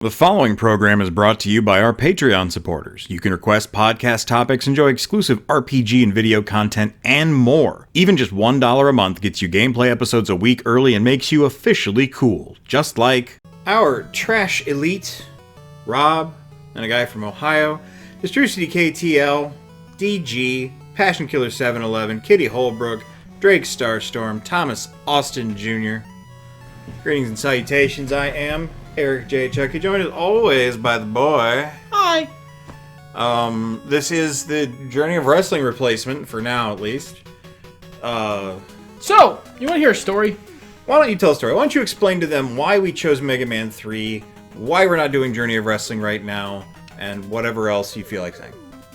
The following program is brought to you by our Patreon supporters. You can request podcast topics, enjoy exclusive RPG and video content, and more. Even just $1 a month gets you gameplay episodes a week early and makes you officially cool. Just like our trash elite, Rob, and a guy from Ohio, Distrucity KTL, DG, Passion Killer 711, Kitty Holbrook, Drake Starstorm, Thomas Austin Jr. Greetings and salutations, I am Eric J. Chucky, joined as always by the boy. Hi. This is the Journey of Wrestling replacement, for now at least. So, you want to hear a story? Why don't you tell a story? Why don't you explain to them why we chose Mega Man 3, why we're not doing Journey of Wrestling right now, and whatever else you feel like saying.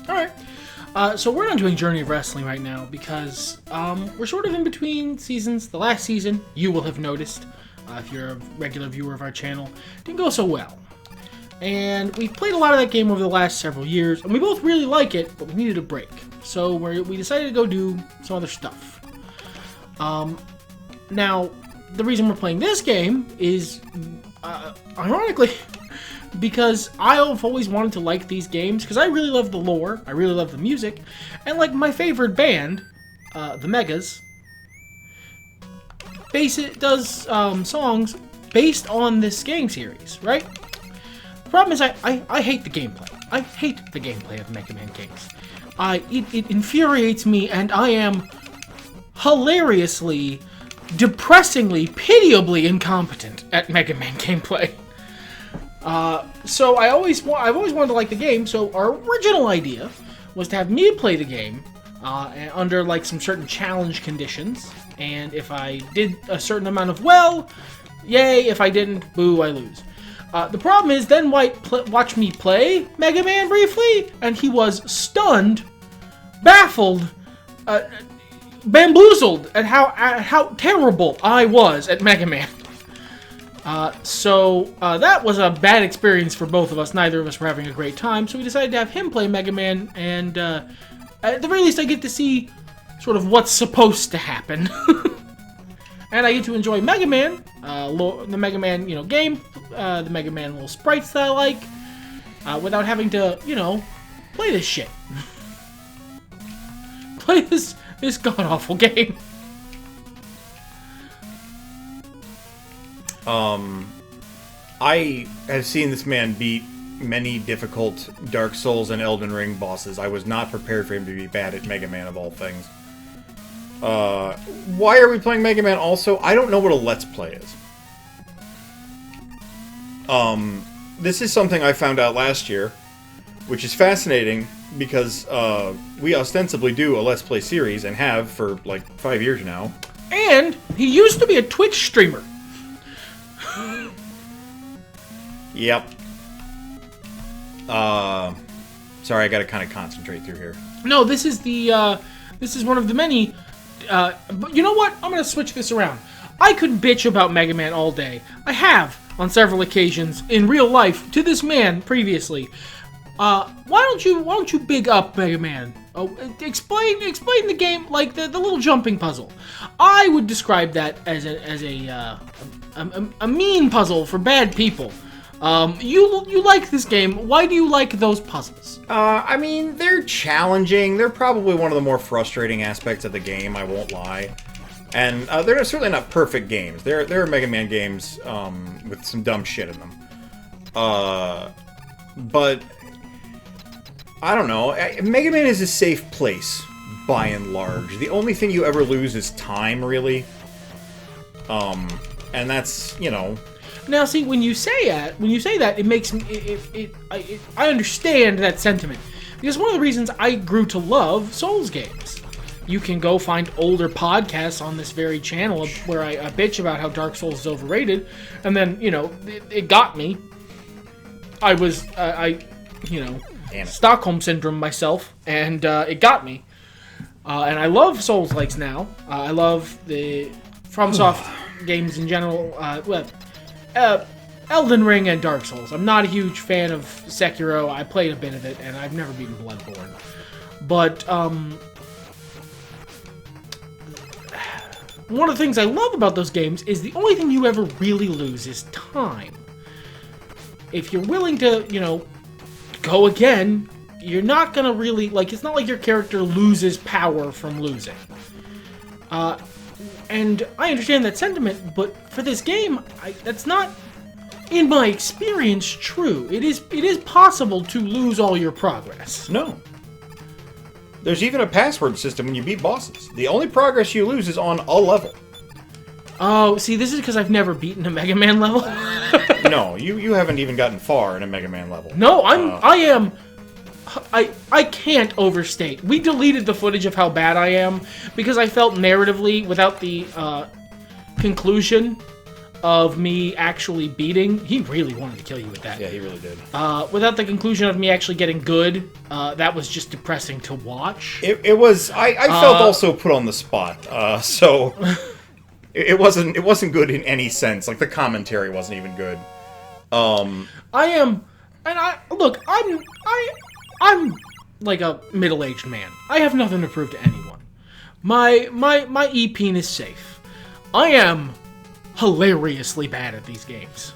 Alright. So we're not doing Journey of Wrestling right now because we're sort of in between seasons. The last season, you will have noticed, if you're a regular viewer of our channel, didn't go so well. And we've played a lot of that game over the last several years, and we both really like it, but we needed a break. So we decided to go do some other stuff. Now, the reason we're playing this game is, ironically, because I've always wanted to like these games, because I really love the lore, I really love the music, and like my favorite band, the Megas, does songs based on this game series, right? The problem is I hate the gameplay. I hate the gameplay of Mega Man games. It infuriates me, and I am hilariously, depressingly, pitiably incompetent at Mega Man gameplay. So I've always wanted to like the game, so our original idea was to have me play the game under like some certain challenge conditions, and if I did a certain amount of well, yay, if I didn't, boo, I lose. The problem is, then White watched me play Mega Man briefly, and he was stunned, baffled, bamboozled at how terrible I was at Mega Man. So that was a bad experience for both of us. Neither of us were having a great time, so we decided to have him play Mega Man, and at the very least I get to see sort of what's supposed to happen. And I get to enjoy Mega Man, the Mega Man, game, the Mega Man little sprites that I like, without having to, play this shit. Play this god-awful game. I have seen this man beat many difficult Dark Souls and Elden Ring bosses. I was not prepared for him to be bad at Mega Man, of all things. Why are we playing Mega Man also? I don't know what a Let's Play is. This is something I found out last year, which is fascinating because, we ostensibly do a Let's Play series and have for, like, 5 years now. And he used to be a Twitch streamer. Yep. Sorry, I gotta kind of concentrate through here. No, this is one of the many, but you know what? I'm gonna switch this around. I could bitch about Mega Man all day. I have, on several occasions, in real life, to this man previously. Why don't you big up Mega Man? Oh, explain the game, like the little jumping puzzle. I would describe that as a mean puzzle for bad people. You like this game. Why do you like those puzzles? I mean, they're challenging. They're probably one of the more frustrating aspects of the game, I won't lie. And they're certainly not perfect games. There are Mega Man games with some dumb shit in them. But I don't know. Mega Man is a safe place, by and large. The only thing you ever lose is time, really. And that's, Now, see, when you say that, it makes me. I understand that sentiment, because one of the reasons I grew to love Souls games. You can go find older podcasts on this very channel where I bitch about how Dark Souls is overrated, and then it got me. I was Stockholm syndrome myself, and it got me. And I love Souls-likes now. I love the FromSoft games in general. Elden Ring and Dark Souls. I'm not a huge fan of Sekiro. I played a bit of it, and I've never beaten Bloodborne. But, one of the things I love about those games is the only thing you ever really lose is time. if you're willing to, go again, you're not gonna really, it's not like your character loses power from losing. And I understand that sentiment, but for this game, that's not, in my experience, true. It is possible to lose all your progress. No. There's even a password system when you beat bosses. The only progress you lose is on a level. Oh, see, this is because I've never beaten a Mega Man level. No, you haven't even gotten far in a Mega Man level. No, I can't overstate. We deleted the footage of how bad I am because I felt narratively, without the conclusion of me actually beating. He really wanted to kill you with that. Yeah, he really did. Without the conclusion of me actually getting good, that was just depressing to watch. It was. I felt also put on the spot. So it wasn't good in any sense. Like the commentary wasn't even good. I'm like a middle-aged man. I have nothing to prove to anyone. My E-peen is safe. I am hilariously bad at these games.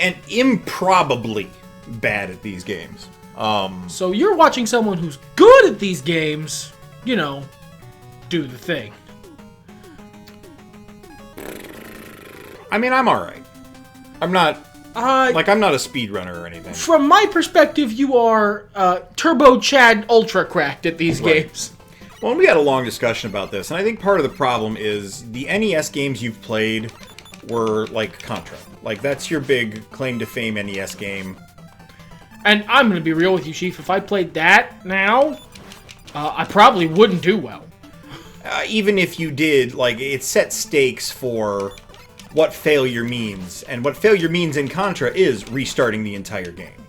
And improbably bad at these games. So you're watching someone who's good at these games, do the thing. I mean, I'm alright. I'm not I'm not a speedrunner or anything. From my perspective, you are Turbo Chad ultra cracked at these games. Well, we had a long discussion about this, and I think part of the problem is the NES games you've played were like Contra. Like, that's your big claim to fame NES game. And I'm going to be real with you, Chief. If I played that now, I probably wouldn't do well. Even if you did, it set stakes for what failure means. And what failure means in Contra is restarting the entire game.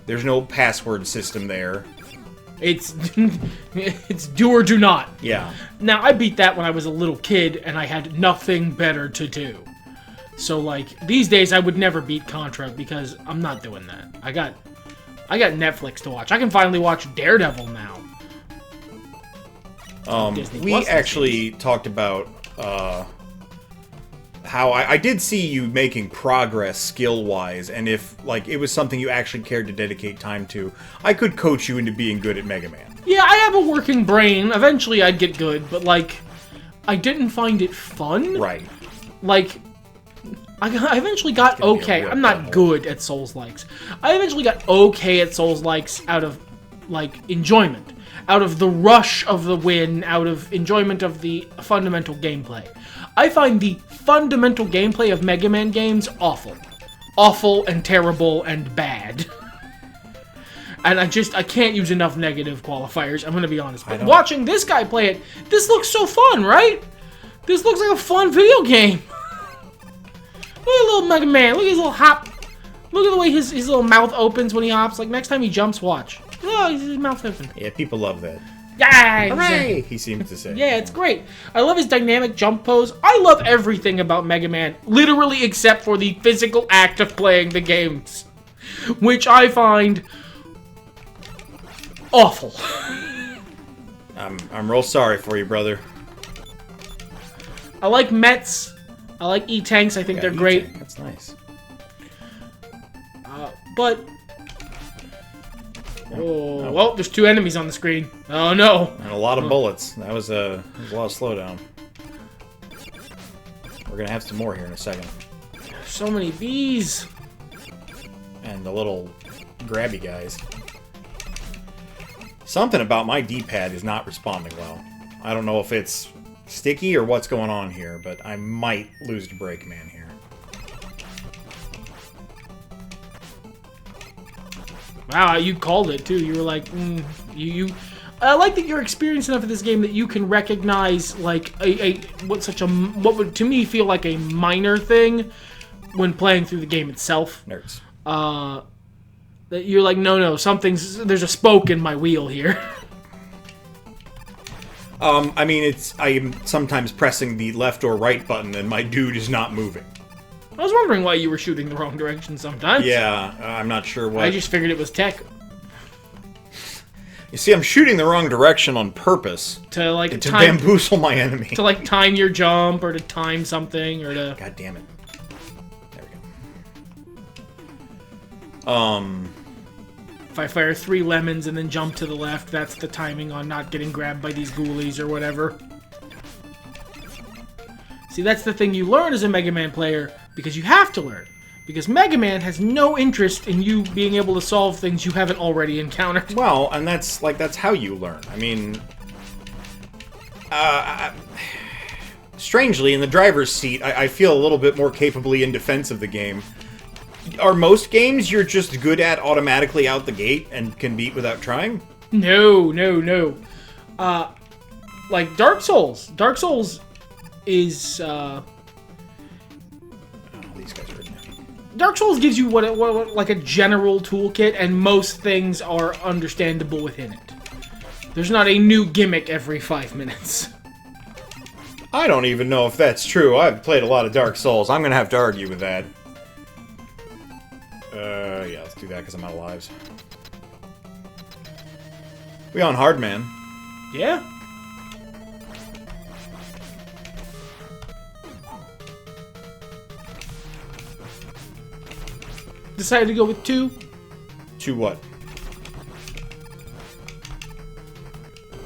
There's no password system there. It's do or do not. Yeah. Now, I beat that when I was a little kid, and I had nothing better to do. So, these days I would never beat Contra because I'm not doing that. I got Netflix to watch. I can finally watch Daredevil now. We actually talked about how I did see you making progress skill-wise, and if it was something you actually cared to dedicate time to, I could coach you into being good at Mega Man. Yeah, I have a working brain. Eventually I'd get good, but I didn't find it fun. Right. I eventually got okay. I'm not good at Souls-likes. I eventually got okay at Souls-likes out of, enjoyment. Out of the rush of the win, out of enjoyment of the fundamental gameplay. I find the fundamental gameplay of Mega Man games awful. Awful and terrible and bad. And I can't use enough negative qualifiers, I'm gonna be honest. But watching this guy play it, this looks so fun, right? This looks like a fun video game. Look at little Mega Man. Look at his little hop. Look at the way his little mouth opens when he hops. Next time he jumps, watch. Oh, his mouth's open. Yeah, people love that. Yeah! Hooray! He seems to say. Yeah, it's great. I love his dynamic jump pose. I love everything about Mega Man, literally except for the physical act of playing the games, which I find awful. I'm real sorry for you, brother. I like Mets. I like E-Tanks. I think they're great. That's nice. But... Oh, well, there's two enemies on the screen. Oh, no. And a lot of bullets. That was a lot of slowdown. We're going to have some more here in a second. So many bees. And the little grabby guys. Something about my D-pad is not responding well. I don't know if it's sticky or what's going on here, but I might lose to Break Man here. Wow, you called it, too. You were like, I like that you're experienced enough of this game that you can recognize, what would, to me, feel like a minor thing when playing through the game itself. Nerds. That you're like, no, there's a spoke in my wheel here. I mean, I am sometimes pressing the left or right button and my dude is not moving. I was wondering why you were shooting the wrong direction sometimes. Yeah, I'm not sure why. I just figured it was tech. You see, I'm shooting the wrong direction on purpose. To bamboozle my enemy. To, time your jump, or to time something, or to... God damn it. There we If I fire 3 lemons and then jump to the left, that's the timing on not getting grabbed by these ghoulies or whatever. See, that's the thing you learn as a Mega Man player, because you have to learn. Because Mega Man has no interest in you being able to solve things you haven't already encountered. Well, and that's how you learn. I mean, strangely, in the driver's seat, I feel a little bit more capably in defense of the game. Are most games you're just good at automatically out the gate and can beat without trying? No. Like Dark Souls. Dark Souls is, These guys are... Dark Souls gives you what like a general toolkit, and most things are understandable within it. There's not a new gimmick every 5 minutes. I don't even know if that's true. I've played a lot of Dark Souls. I'm gonna have to argue with that. Yeah, let's do that because I'm out of lives. We on hard, man. Yeah. Decided to go with 2. 2 what?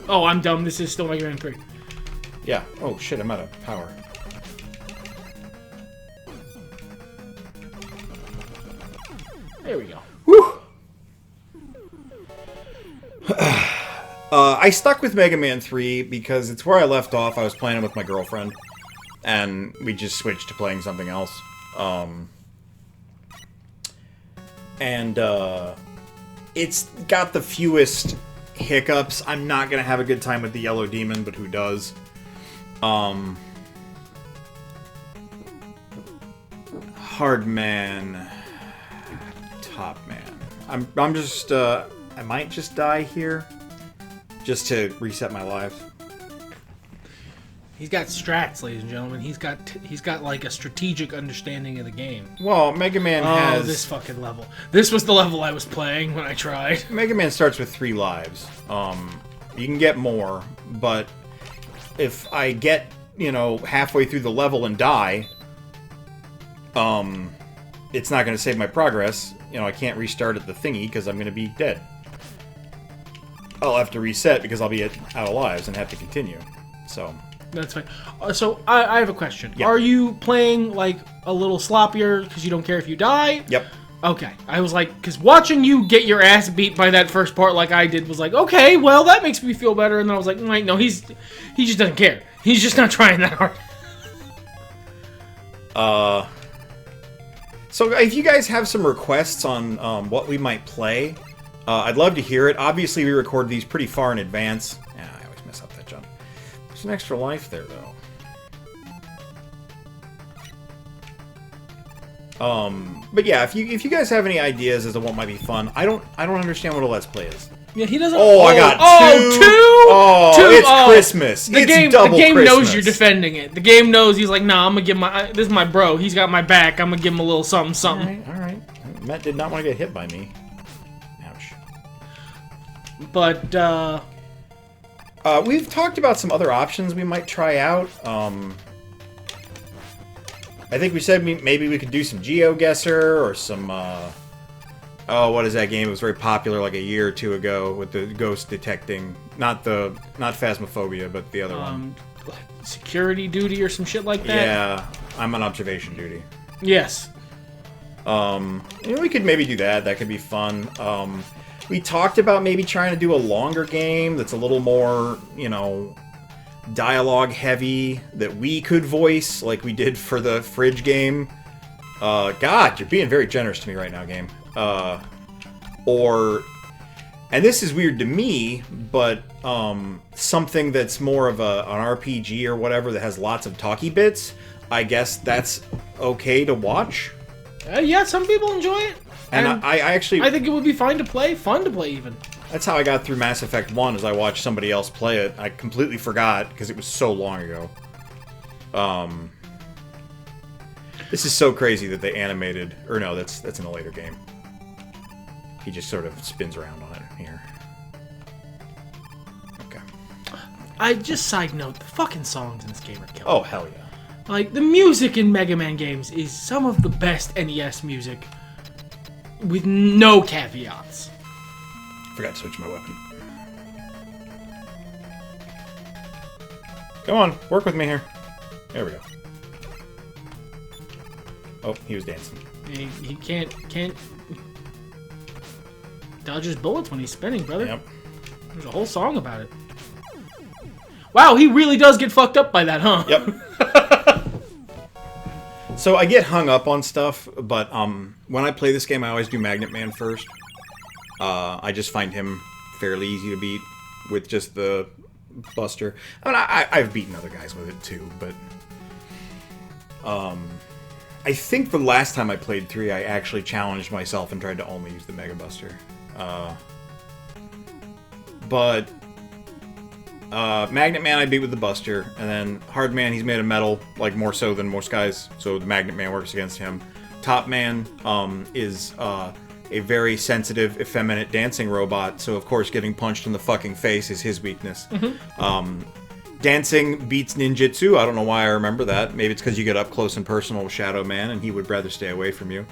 Oh, I'm dumb. This is still Mega Man 3. Yeah. Oh shit, I'm out of power. There we go. Whew! I stuck with Mega Man 3 because it's where I left off. I was playing it with my girlfriend, and we just switched to playing something else. It's got the fewest hiccups. I'm not gonna have a good time with the Yellow Demon, but who does? Hard Man, Top Man. I'm just I might just die here, just to reset my lives. He's got strats, ladies and gentlemen. He's got like a strategic understanding of the game. Well, Mega Man has... Oh, this fucking level. This was the level I was playing when I tried. Mega Man starts with 3 lives. You can get more, but if I get, halfway through the level and die, it's not going to save my progress. I can't restart at the thingy because I'm going to be dead. I'll have to reset because I'll be out of lives and have to continue. So... That's fine. So, I have a question. Yep. Are you playing, like, a little sloppier because you don't care if you die? Yep. Okay. I was like, because watching you get your ass beat by that first part like I did was like, okay, well, that makes me feel better. And then I was like, wait, no, he just doesn't care. He's just not trying that hard. So if you guys have some requests on what we might play, I'd love to hear it. Obviously, we record these pretty far in advance. Yeah, I always mess up that jump. There's an extra life there, though. But yeah, if you guys have any ideas as to what might be fun, I don't understand what a Let's Play is. Yeah, he doesn't. Oh, I got 2. Oh, it's Christmas. The game Christmas. Knows you're defending it. The game knows he's like, nah, I'm gonna give this is my bro. He's got my back. I'm gonna give him a little something, something. All right. Matt did not want to get hit by me. Ouch. But we've talked about some other options we might try out. I think we said maybe we could do some GeoGuessr or some, what is that game? It was very popular like a year or 2 ago with the ghost detecting. Not Phasmophobia, but the other one. Security duty or some shit like that? Yeah, I'm on observation duty. Yes. We could maybe do that. That could be fun. We talked about maybe trying to do a longer game that's a little more, dialogue heavy that we could voice like we did for the fridge game. God, you're being very generous to me right now, game. And this is weird to me, but something that's more of an RPG or whatever that has lots of talky bits, I guess that's okay to watch. Yeah, some people enjoy it. And I think it would be fun to play even. That's how I got through Mass Effect 1, is I watched somebody else play it. I completely forgot, because it was so long ago. This is so crazy that they animated... Or no, that's in a later game. He just sort of spins around on it here. Okay. Side note, the fucking songs in this game are killer. Oh, hell yeah. Like, the music in Mega Man games is some of the best NES music. with no caveats. Forgot to switch my weapon. Come on, work with me here. There we go. Oh, he was dancing. He can't dodge his bullets when he's spinning, brother. Yep. There's a whole song about it. Wow, he really does get fucked up by that, huh? Yep. So I get hung up on stuff, but when I play this game, I always do Magnet Man first. I just find him fairly easy to beat with just the Buster. I mean, I've beaten other guys with it too, but I think the last time I played 3, I actually challenged myself and tried to only use the Mega Buster. But Magnet Man I beat with the Buster, and then Hard Man, he's made of metal, like more so than most guys, so the Magnet Man works against him. Top Man is a very sensitive, effeminate dancing robot, so of course getting punched in the fucking face is his weakness. Dancing beats ninjutsu. I don't know why I remember that. Maybe it's because you get up close and personal with Shadow Man, and he would rather stay away from you.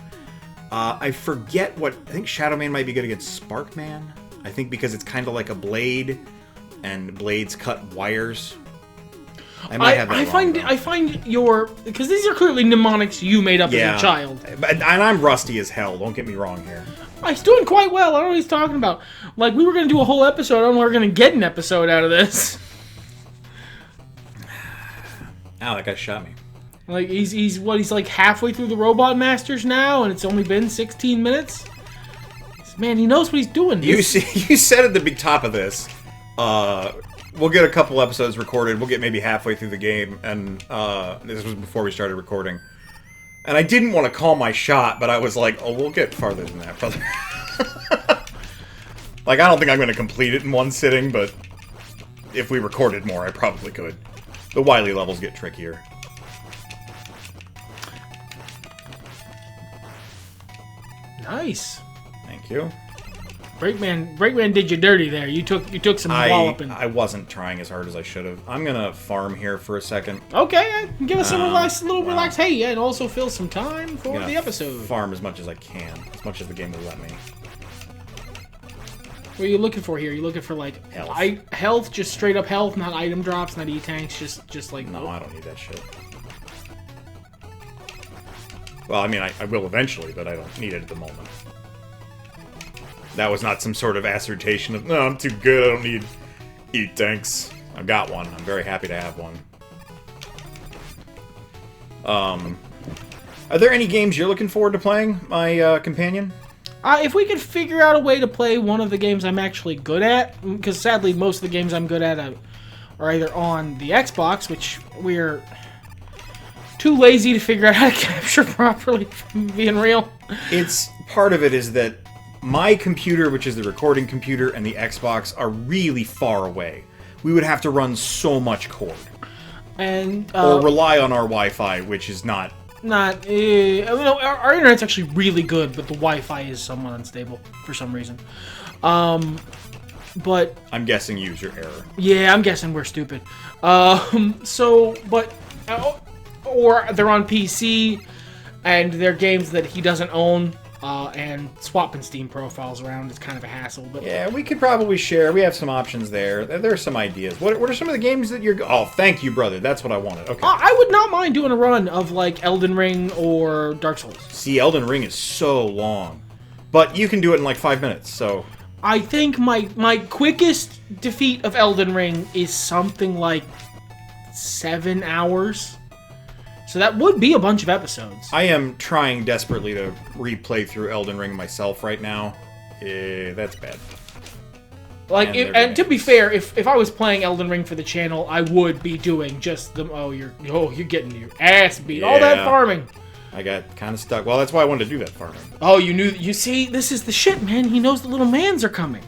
I forget what... I think Shadow Man might be good against Spark Man. I think because it's kind of like a blade, and blades cut wires. I might have that wrong, I find your... Because these are clearly mnemonics you made up as a child. And I'm rusty as hell, don't get me wrong here. He's doing quite well. I don't know what he's talking about. Like, we were going to do a whole episode. I don't know if we're going to get an episode out of this. Ow, that guy shot me. Like, he's like halfway through the Robot Masters now, and it's only been 16 minutes? Man, he knows what he's doing. You said at the big top of this, we'll get a couple episodes recorded, we'll get maybe halfway through the game, and this was before we started recording. And I didn't want to call my shot, but I was like, oh, we'll get farther than that, brother. Like, I don't think I'm going to complete it in one sitting, but if we recorded more, I probably could. The Wily levels get trickier. Nice. Thank you. Breakman did you dirty there. You took some walloping. I wasn't trying as hard as I should have. I'm gonna farm here for a second. Okay, give us a little relax. Hey, and also fill some time for the episode. Farm as much as I can, as much as the game will let me. What are you looking for here? You looking for like health, just straight up health, not item drops, not E-tanks, just like no. I don't need that shit. Well, I mean, I will eventually, but I don't need it at the moment. That was not some sort of assertion of, no, I'm too good, I don't need E-tanks. I've got one. I'm very happy to have one. Are there any games you're looking forward to playing, my companion? If we could figure out a way to play one of the games I'm actually good at, because sadly most of the games I'm good at are either on the Xbox, which we're too lazy to figure out how to capture properly, from being real. It's part of it is that my computer, which is the recording computer, and the Xbox are really far away. We would have to run so much cord. And or rely on our Wi-Fi, which is not... our internet's actually really good, but the Wi-Fi is somewhat unstable for some reason. But... I'm guessing user error. Yeah, I'm guessing we're stupid. Or they're on PC, and they're games that he doesn't own, and swapping Steam profiles around is kind of a hassle. But yeah, we could probably share. We have some options there. There are some ideas. What are some of the games that you're... Oh, thank you, brother. That's what I wanted. Okay. I would not mind doing a run of, like, Elden Ring or Dark Souls. See, Elden Ring is so long. But you can do it in, like, 5 minutes, so... I think my quickest defeat of Elden Ring is something like 7 hours. So that would be a bunch of episodes. I am trying desperately to replay through Elden Ring myself right now. That's bad. Like, and to be fair, if I was playing Elden Ring for the channel, I would be doing just the you're getting your ass beat. Yeah. All that farming. I got kind of stuck. Well, that's why I wanted to do that farming. Oh, you see, this is the shit, man. He knows the little mans are coming.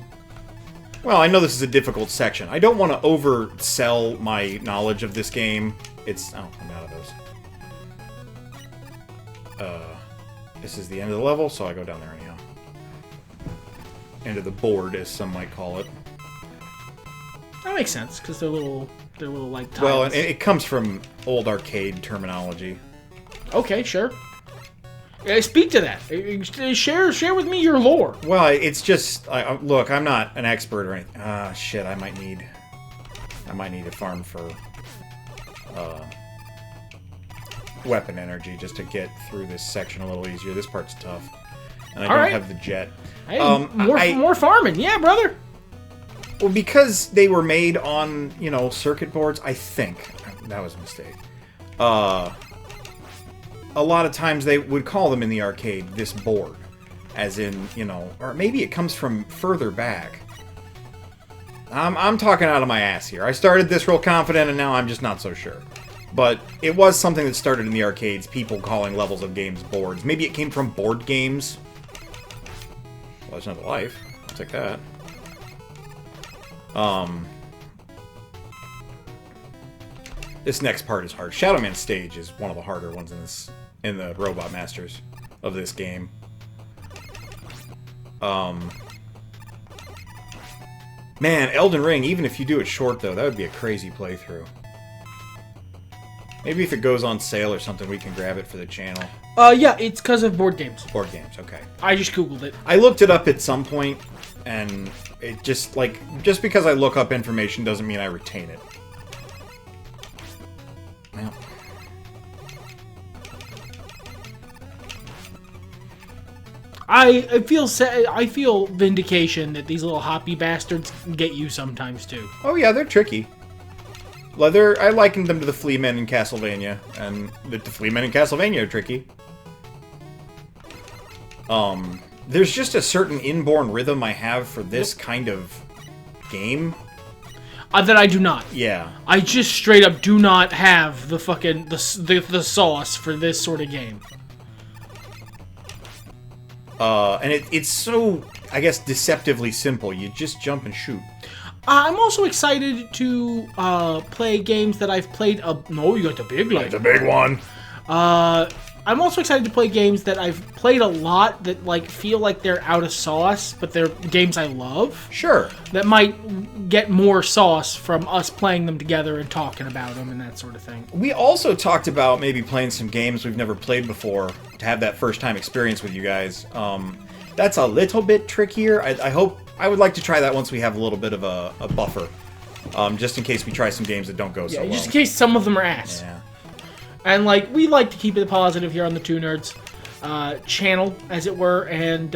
Well, I know this is a difficult section. I don't want to oversell my knowledge of this game. I'm out of those. This is the end of the level, so I go down there anyhow. End of the board, as some might call it. That makes sense, because they're little like tiles. Well, it comes from old arcade terminology. Okay, sure. Speak to that. Share with me your lore. Well, it's just look. I'm not an expert or anything. Shit. I might need to farm for weapon energy just to get through this section a little easier. This part's tough, and I don't have the jet. Hey, more farming, yeah, brother. Well, because they were made on circuit boards, I think that was a mistake. A lot of times they would call them in the arcade this board, as in or maybe it comes from further back. I'm talking out of my ass here. I started this real confident, and now I'm just not so sure. But it was something that started in the arcades, people calling levels of games boards. Maybe it came from board games. Well, there's another life. I'll take that. This next part is hard. Shadow Man stage is one of the harder ones in the Robot Masters of this game. Man, Elden Ring, even if you do it short, though, that would be a crazy playthrough. Maybe if it goes on sale or something, we can grab it for the channel. Yeah, it's because of board games. Board games, okay. I just Googled it. I looked it up at some point, and it just because I look up information doesn't mean I retain it. Well. I feel vindication that these little hoppy bastards get you sometimes too. Oh yeah, they're tricky. I likened them to the Flea Men in Castlevania, and the Flea Men in Castlevania are tricky. There's just a certain inborn rhythm I have for this kind of game. That I do not. Yeah. I just straight up do not have the fucking the sauce for this sort of game. And it's so, I guess, deceptively simple. You just jump and shoot. I'm also excited to play games that I've played. No, you got the big light. It's a big one. I'm also excited to play games that I've played a lot that feel like they're out of sauce, but they're games I love. Sure. That might get more sauce from us playing them together and talking about them and that sort of thing. We also talked about maybe playing some games we've never played before to have that first time experience with you guys. That's a little bit trickier. I would like to try that once we have a little bit of a buffer, just in case we try some games that don't go so well. Just in case some of them are ass. Yeah. And we like to keep it positive here on the Two Nerds channel, as it were, and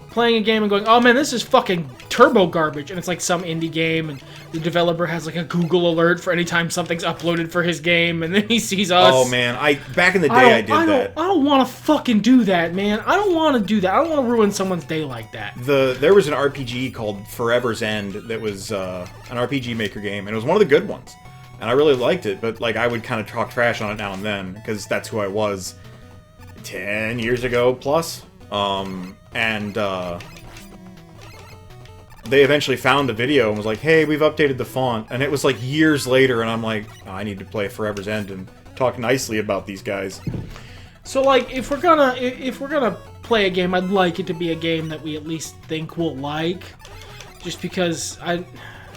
playing a game and going, oh man, this is fucking turbo garbage, and it's like some indie game, and the developer has a Google alert for any time something's uploaded for his game, and then he sees us. Oh man, back in the day I did that. I don't want to fucking do that, man. I don't want to do that. I don't want to ruin someone's day like that. There was an RPG called Forever's End that was an RPG Maker game, and it was one of the good ones. And I really liked it, but I would kind of talk trash on it now and then, because that's who I was 10 years ago plus. They eventually found the video and was like, hey, we've updated the font. And it was years later, and I'm like, oh, I need to play Forever's End and talk nicely about these guys. So if we're gonna play a game, I'd like it to be a game that we at least think we'll like. Just because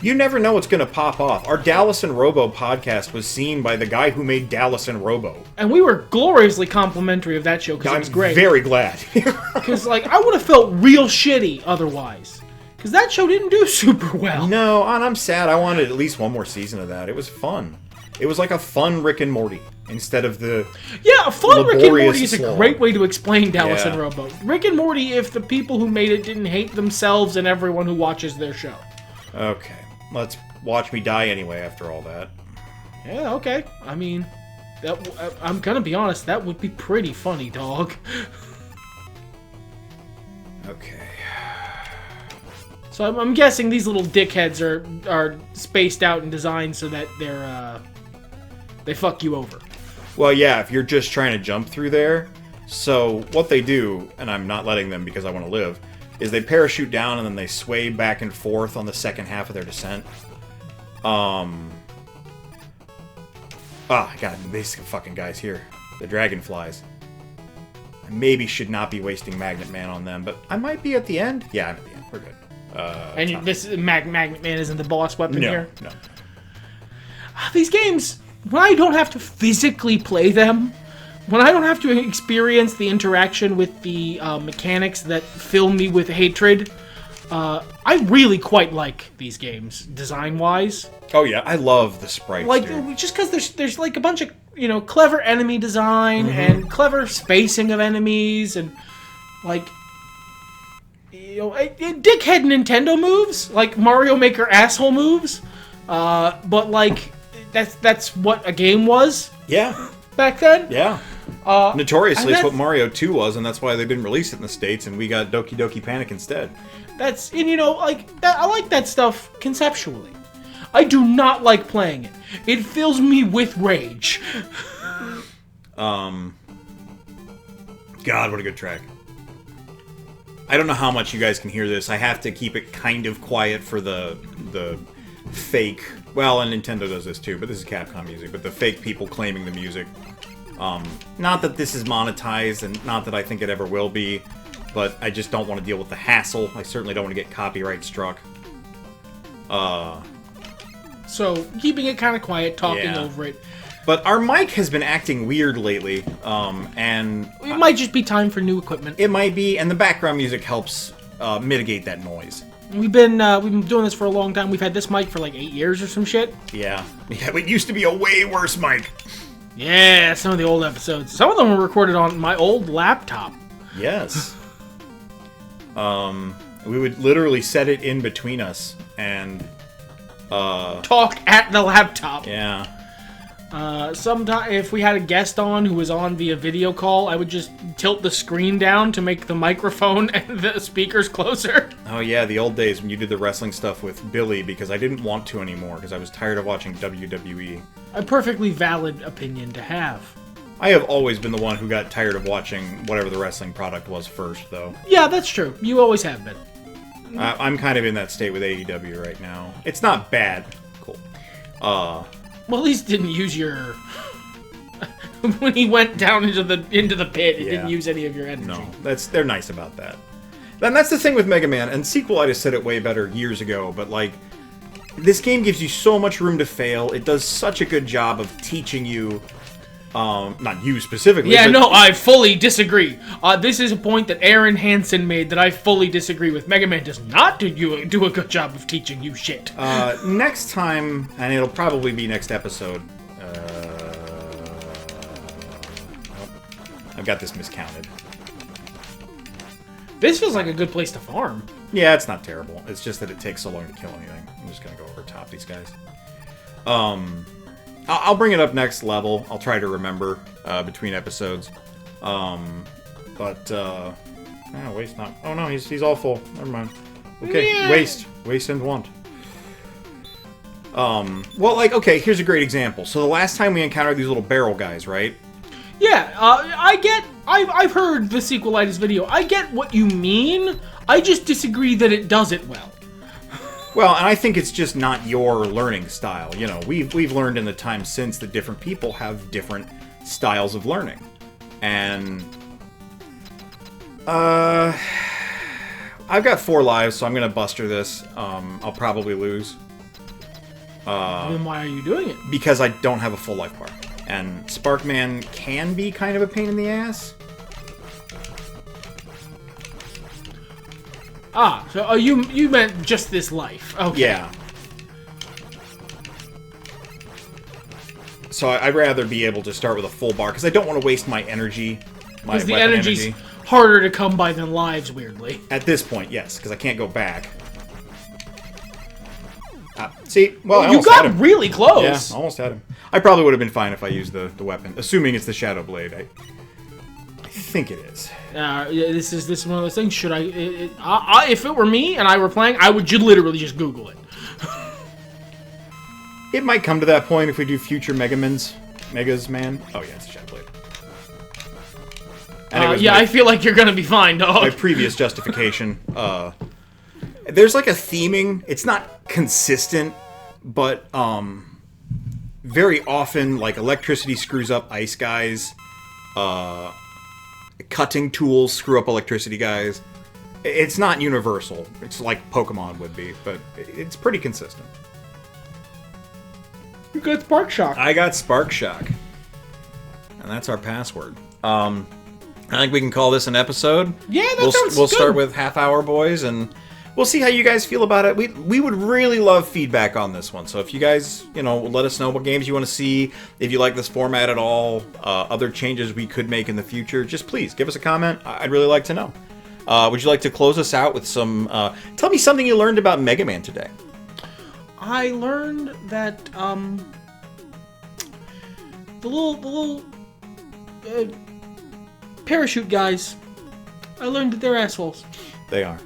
You never know what's going to pop off. Our Dallas and Robo podcast was seen by the guy who made Dallas and Robo. And we were gloriously complimentary of that show because it was great. I'm very glad. Because, I would have felt real shitty otherwise. Because that show didn't do super well. No, and I'm sad. I wanted at least one more season of that. It was fun. It was like a fun Rick and Morty instead of the a fun Rick and Morty is slog. A great way to explain Dallas and Robo. Rick and Morty if the people who made it didn't hate themselves and everyone who watches their show. Okay. Let's watch me die anyway after all that. Yeah, okay. I mean, I'm gonna be honest, that would be pretty funny, dog. Okay. So I'm guessing these little dickheads are spaced out and designed so that they fuck you over. Well, yeah, if you're just trying to jump through there. So what they do, and I'm not letting them because I want to live, is they parachute down and then they sway back and forth on the second half of their descent. God, basic fucking guys here. The dragonflies. I maybe should not be wasting Magnet Man on them, but I might be at the end. Yeah, I'm at the end. We're good. And this Magnet Man isn't the boss weapon here? No. These games, when I don't have to physically play them, when I don't have to experience the interaction with the mechanics that fill me with hatred, I really quite like these games, design-wise. Oh yeah, I love the sprites, Like, dude. just because there's like a bunch of, clever enemy design and clever spacing of enemies and, like, dickhead Nintendo moves, like Mario Maker asshole moves, but, like, that's what a game was Yeah. back then. Yeah. Notoriously, it's that's- what Mario 2 was, and that's why they didn't release it in the States, and we got Doki Doki Panic instead. Like, that, I like that stuff conceptually. I do not like playing it. It fills me with rage. God, what a good track. I don't know how much you guys can hear this. I have to keep it kind of quiet for the fake... Well, and Nintendo does this too, but this is Capcom music, but the fake people claiming the music. Not that this is monetized, and not that I think it ever will be, but I just don't want to deal with the hassle. I certainly don't want to get copyright struck. So, keeping it kind of quiet, talking Yeah. over it. But our mic has been acting weird lately, and... It might just be time for new equipment. It might be, and the background music helps mitigate that noise. We've been doing this for a long time. We've had this mic for like 8 years or some shit. Yeah. Yeah, it used to be a way worse mic. Yeah, some of the old episodes. Some of them were recorded on my old laptop. Yes. We would literally set it in between us, and... Talk at the laptop. Yeah. Sometimes, if we had a guest on who was on via video call, I would just tilt the screen down to make the microphone and the speakers closer. Oh yeah, the old days when you did the wrestling stuff with Billy, because I didn't want to anymore, because I was tired of watching WWE. A perfectly valid opinion to have. I have always been the one who got tired of watching whatever the wrestling product was first, though. Yeah, that's true. You always have been. I'm kind of in that state with AEW right now. It's not bad. Cool. Well, at least didn't use your... when he went down into the pit, it Yeah. didn't use any of your energy. No, they're nice about that. And that's the thing with Mega Man, and Sequelitis said it way better years ago, but like, this game gives you so much room to fail. It does such a good job of teaching you, not you specifically. Yeah, but no, I fully disagree. This is a point that Aaron Hansen made that I fully disagree with. Mega Man does not do a good job of teaching you shit. Next time, and it'll probably be next episode. I've got this miscounted. This feels like a good place to farm. Yeah, it's not terrible. It's just that it takes so long to kill anything. I'm just gonna go over top these guys. I'll bring it up next level. I'll try to remember between episodes. Waste not. Oh no, he's all full. Never mind. Okay, Yeah. waste and want. Well, like, okay, here's a great example. So the last time we encountered these little barrel guys, right? Yeah, I've heard the Sequelitis video. I get what you mean. I just disagree that it does it well. Well, and I think it's just not your learning style. You know, we've learned in the time since that different people have different styles of learning. And I've got 4 lives, so I'm gonna buster this. I'll probably lose. Then why are you doing it? Because I don't have a full life bar. And Sparkman can be kind of a pain in the ass. Ah, so you meant just this life. Okay. Yeah. So I'd rather be able to start with a full bar, because I don't want to waste my energy. My Because the weapon energy's energy. harder to come by than lives, weirdly. At this point, yes, because I can't go back. See? Well, I You almost had got him. really close. Yeah, almost had him. I probably would have been fine if I used the weapon, assuming it's the Shadow Blade. I think it is. This is one of those things. Should I if it were me and I were playing, I would literally just Google it. It might come to that point if we do future Megas, man. Oh yeah, it's a Shadow Blade. And it was Yeah, my- I feel like you're gonna be fine, my dog. previous justification. There's like a theming. It's not consistent, but very often, like, electricity screws up ice guys. Cutting tools screw up electricity guys. It's not universal. It's like Pokemon would be, but it's pretty consistent. You got Spark Shock. I got Spark Shock. and that's our password. I think we can call this an episode. Yeah, that sounds We'll good. start with Half Hour Boys, and we'll see how you guys feel about it. We would really love feedback on this one. So if you guys, let us know what games you want to see, if you like this format at all, other changes we could make in the future, just please give us a comment. I'd really like to know. Would you like to close us out with some... tell me something you learned about Mega Man today. I learned that the little parachute guys, I learned that they're assholes. They are.